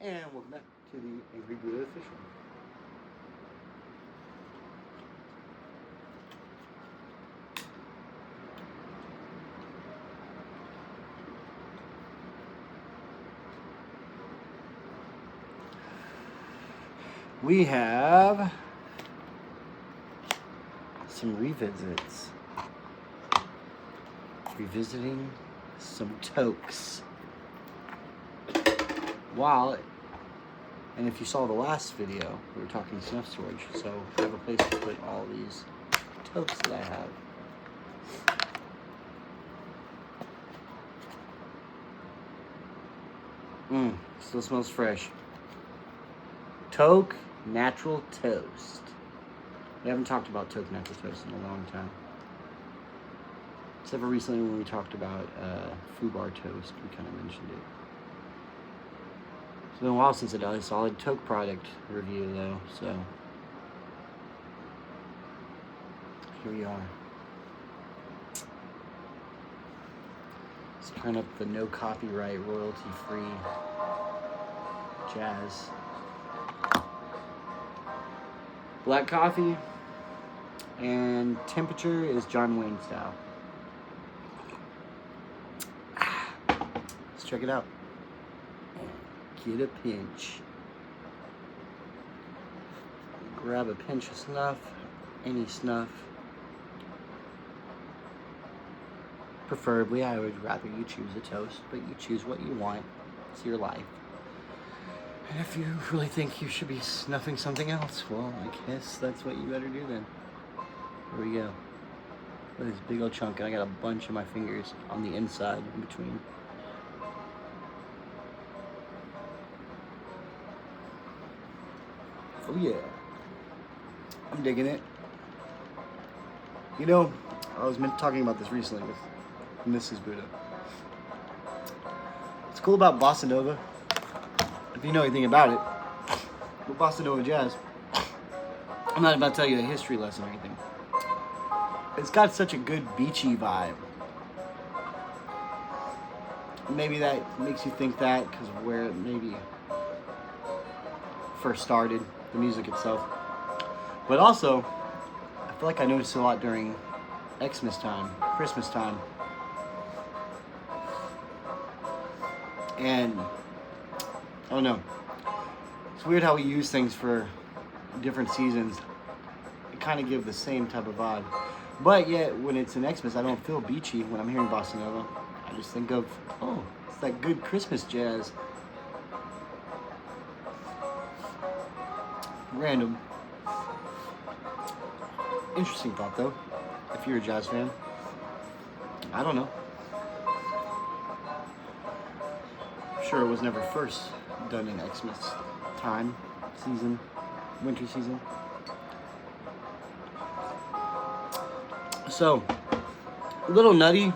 And welcome back to the Angry Buddha Official. We have some revisits. Revisiting some Toques. And if you saw the last video, we were talking Snuff storage, so I have a place to put all these Toques that I have. Still smells fresh. Toque Natural Toast. We haven't talked about Toque Natural Toast in a long time. Except for recently when we talked about Foobar Toast, we kind of mentioned it. It's been a while since I did a solid Toque product review though, so here we are. Let's turn up the no copyright, royalty free jazz. Black coffee, and temperature is John Wayne style. Let's check it out. Get a pinch. Grab a pinch of snuff, any snuff. Preferably, I would rather you choose a toast, but you choose what you want. It's your life. And if you really think you should be snuffing something else, well, I guess that's what you better do then. Here we go. Look at this big old chunk, and I got a bunch of my fingers on the inside in between. Oh yeah, I'm digging it. You know, I was talking about this recently with Mrs. Buddha. What's cool about Bossa Nova, if you know anything about it, with Bossa Nova jazz, I'm not about to tell you a history lesson or anything. It's got such a good beachy vibe. Maybe that makes you think that because of where it maybe first started, the music itself. But also, I feel like I noticed a lot during Xmas time, Christmas time. And, I don't know. It's weird how we use things for different seasons. It kind of give the same type of vibe. But yet, when it's an Xmas, I don't feel beachy when I'm hearing Bossa Nova. I just think of, oh, it's that good Christmas jazz. Random. Interesting thought, though, if you're a jazz fan. I don't know. Sure, it was never first done in Xmas time, season, winter season. So, a little nutty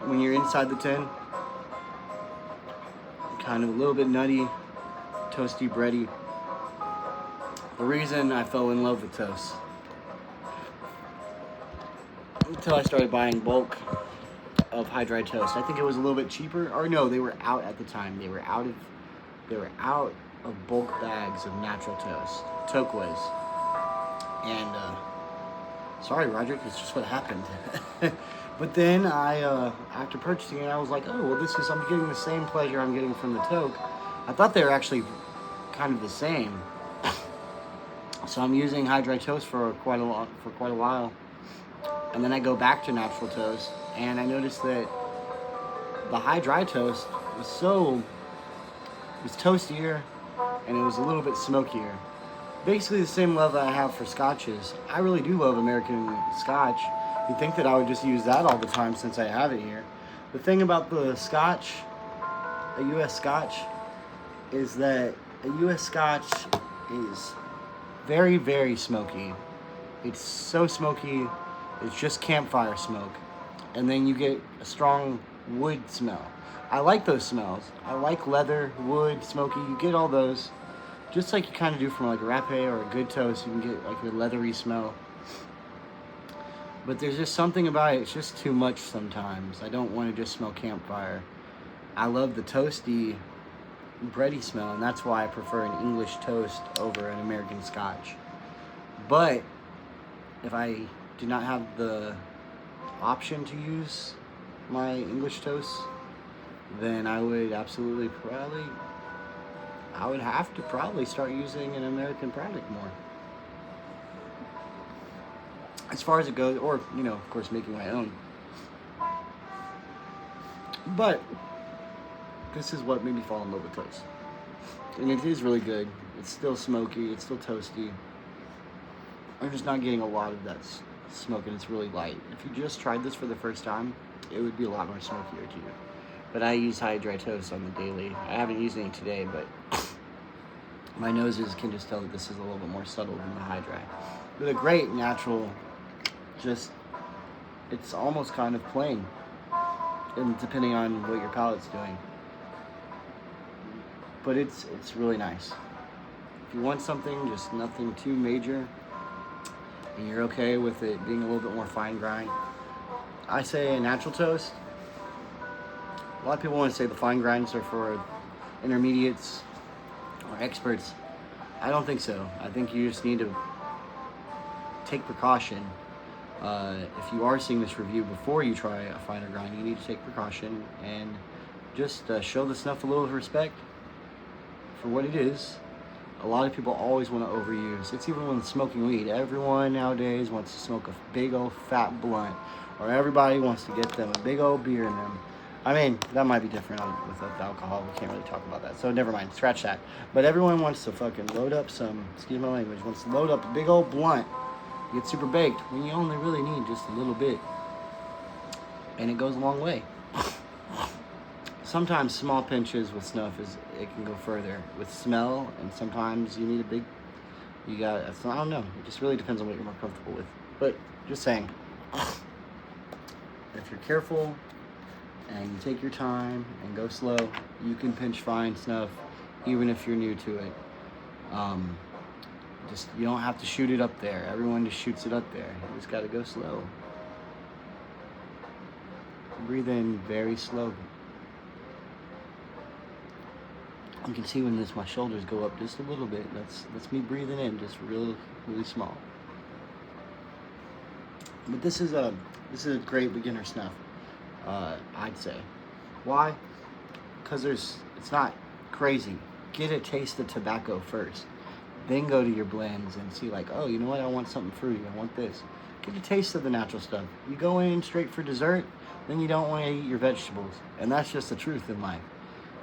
when you're inside the tin. Kind of a little bit nutty, toasty, bready. The reason I fell in love with toast, until I started buying bulk of high-dry toast. I think it was a little bit cheaper, or no, they were out at the time. They were out of bulk bags of natural toast. Toque was. And sorry, Roderick, it's just what happened. But then after purchasing it, I was like, oh, well, I'm getting the same pleasure I'm getting from the Toque. I thought they were actually kind of the same. So I'm using high-dry toast for quite a while. And then I go back to natural toast, and I noticed that the high-dry toast was toastier, and it was a little bit smokier. Basically the same love that I have for scotches. I really do love American scotch. You'd think that I would just use that all the time since I have it here. The thing about the scotch, a U.S. scotch, is that a U.S. scotch is very, very smoky. It's so smoky, it's just campfire smoke. And then you get a strong wood smell. I like those smells. I like leather, wood, smoky. You get all those. Just like you kind of do from like a râpé or a good toast, you can get like a leathery smell. But there's just something about it, it's just too much sometimes. I don't want to just smell campfire. I love the toasty bready smell, and that's why I prefer an English toast over an American Scotch. But if I do not have the option to use my English toast, then I would have to probably start using an American product more. As far as it goes, or, of course, making my own. But this is what made me fall in love with toast. And it is really good. It's still smoky, it's still toasty. I'm just not getting a lot of that smoke, and it's really light. If you just tried this for the first time, it would be a lot more smokier to you. But I use high dry toast on the daily. I haven't used any today, but my noses can just tell that this is a little bit more subtle than the high dry. With a great natural, it's almost kind of plain, and depending on what your palate's doing. But it's really nice. If you want something, just nothing too major, and you're okay with it being a little bit more fine grind, I say a natural toast. A lot of people want to say the fine grinds are for intermediates or experts. I don't think so. I think you just need to take precaution. If you are seeing this review before you try a finer grind, you need to take precaution and just show the snuff a little respect for what it is. A lot of people always want to overuse. It's even when smoking weed. Everyone nowadays wants to smoke a big old fat blunt, or everybody wants to get them a big old beer in them. I mean, that might be different with alcohol. We can't really talk about that. So never mind, scratch that. But everyone wants to fucking load up excuse my language, wants to load up a big old blunt, get super baked, when you only really need just a little bit. And it goes a long way. Sometimes small pinches with snuff it can go further with smell, and sometimes you need I don't know. It just really depends on what you're more comfortable with. But just saying, if you're careful and you take your time and go slow, you can pinch fine snuff, even if you're new to it. You don't have to shoot it up there. Everyone just shoots it up there. You just gotta go slow. Breathe in very slowly. You can see when my shoulders go up just a little bit. That's me breathing in, just really, really small. But this is a great beginner snuff. I'd say. Why? Because it's not crazy. Get a taste of tobacco first. Then go to your blends and see oh, you know what? I want something fruity. I want this. Get a taste of the natural stuff. You go in straight for dessert, then you don't want to eat your vegetables. And that's just the truth in life.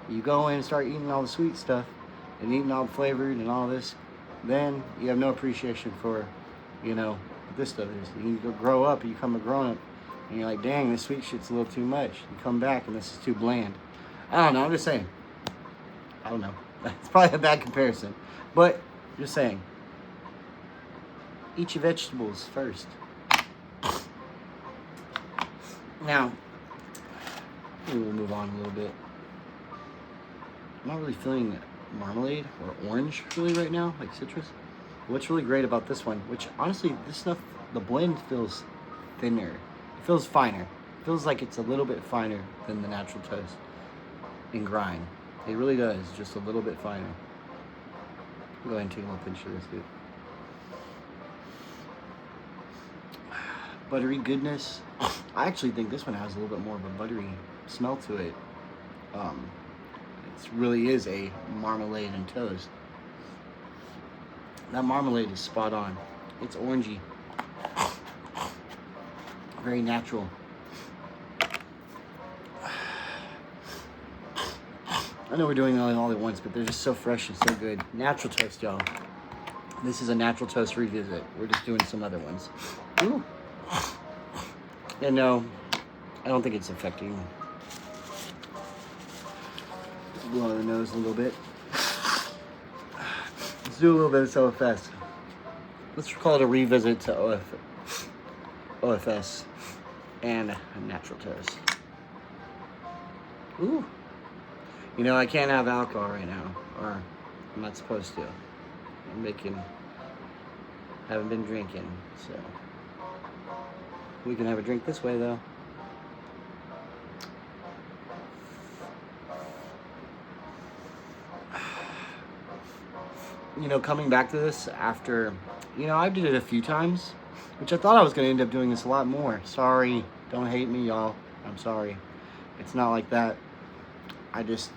You go in and start eating all the sweet stuff and eating all the flavored and all this, then you have no appreciation for, what this stuff is. You grow up, you become a grown-up, and you're like, dang, this sweet shit's a little too much. You come back and this is too bland. I don't know, I'm just saying. I don't know. It's probably a bad comparison. But, just saying. Eat your vegetables first. Now, maybe we'll move on a little bit. I'm not really feeling marmalade or orange really right now, like citrus. What's really great about this one, which honestly, this stuff, the blend feels thinner. It feels finer. It feels like it's a little bit finer than the natural toast in grind. It really does, just a little bit finer. Go ahead and take a little pinch of this, dude. Buttery goodness. I actually think this one has a little bit more of a buttery smell to it. It really is a marmalade and toast. That marmalade is spot on. It's orangey. Very natural. I know we're doing it all at once, but they're just so fresh and so good. Natural toast, y'all. This is a natural toast revisit. We're just doing some other ones. Ooh. And no, I don't think it's affecting. Blow the nose a little bit. Let's do a little bit of OFS. Let's call it a revisit to OFS and natural toast. Ooh. I can't have alcohol right now, or I'm not supposed to. Haven't been drinking, so. We can have a drink this way, though. you know, coming back to this after, you know, I did it a few times, which I thought I was going to end up doing this a lot more. Sorry, don't hate me, y'all. I'm sorry. It's not like that. I just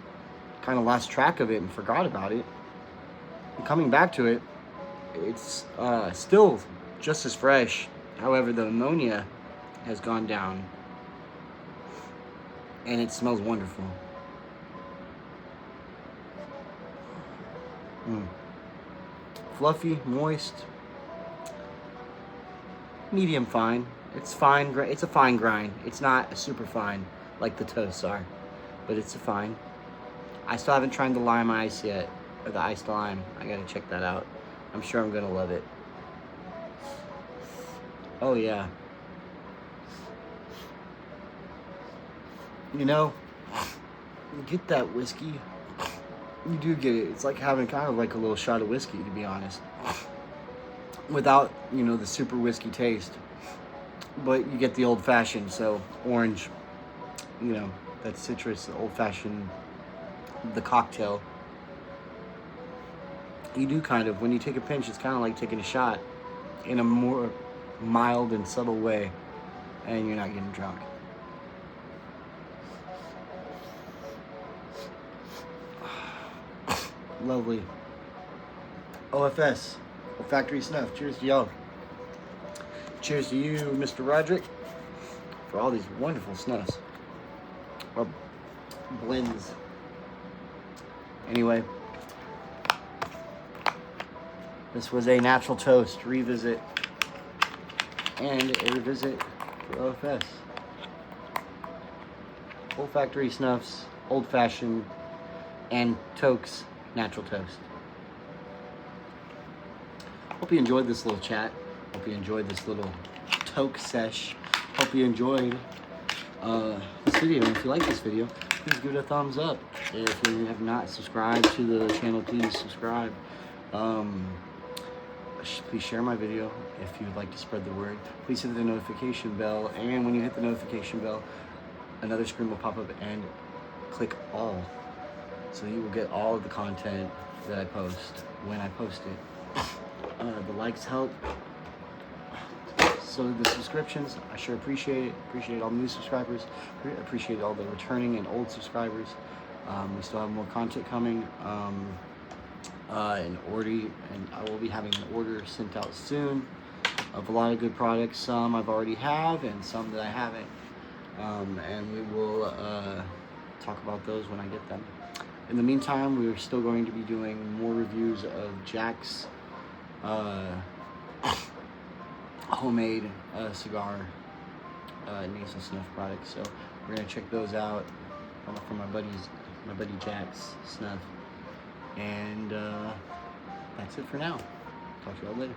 kind of lost track of it and forgot about it. And coming back to it, it's still just as fresh. However, the ammonia has gone down and it smells wonderful. Fluffy, moist, medium fine. It's fine. It's a fine grind. It's not super fine like the toasts are, but it's a fine. I still haven't tried the lime ice yet, or the iced lime. I gotta check that out. I'm sure I'm gonna love it. Oh yeah. You know, you get that whiskey. You do get it. It's like having kind of like a little shot of whiskey, to be honest. Without, you know, the super whiskey taste. But you get the old fashioned, so orange, you know, that citrus, the old fashioned, the cocktail. You do kind of, when you take a pinch, it's kind of like taking a shot in a more mild and subtle way, and you're not getting drunk. Lovely. OFS, Olfactory Snuff. Cheers to y'all. Cheers to you, Mr. Roderick, for all these wonderful snuffs. Or blends. Anyway, this was a natural toast revisit and a revisit for OFS. Olfactory Snuffs, Old Fashioned, and Toque's Natural Toast. Hope you enjoyed this little chat. Hope you enjoyed this little Toque sesh. Hope you enjoyed this video. And if you like this video, please give it a thumbs up. If you have not subscribed to the channel, please subscribe. Please share my video if you'd like to spread the word. Please hit the notification bell, and when you hit the notification bell, another screen will pop up, and click all, so you will get all of the content that I post when I post it. The likes help, so the subscriptions, I sure appreciate it. Appreciate all the new subscribers. Appreciate all the returning and old subscribers. We still have more content coming. And I will be having an order sent out soon of a lot of good products. Some I've already have, and some that I haven't. And we will talk about those when I get them. In the meantime, we're still going to be doing more reviews of Jack's homemade cigar nasal snuff products. So we're gonna check those out from my buddy Jack's Snuff. And that's it for now. Talk to you all later.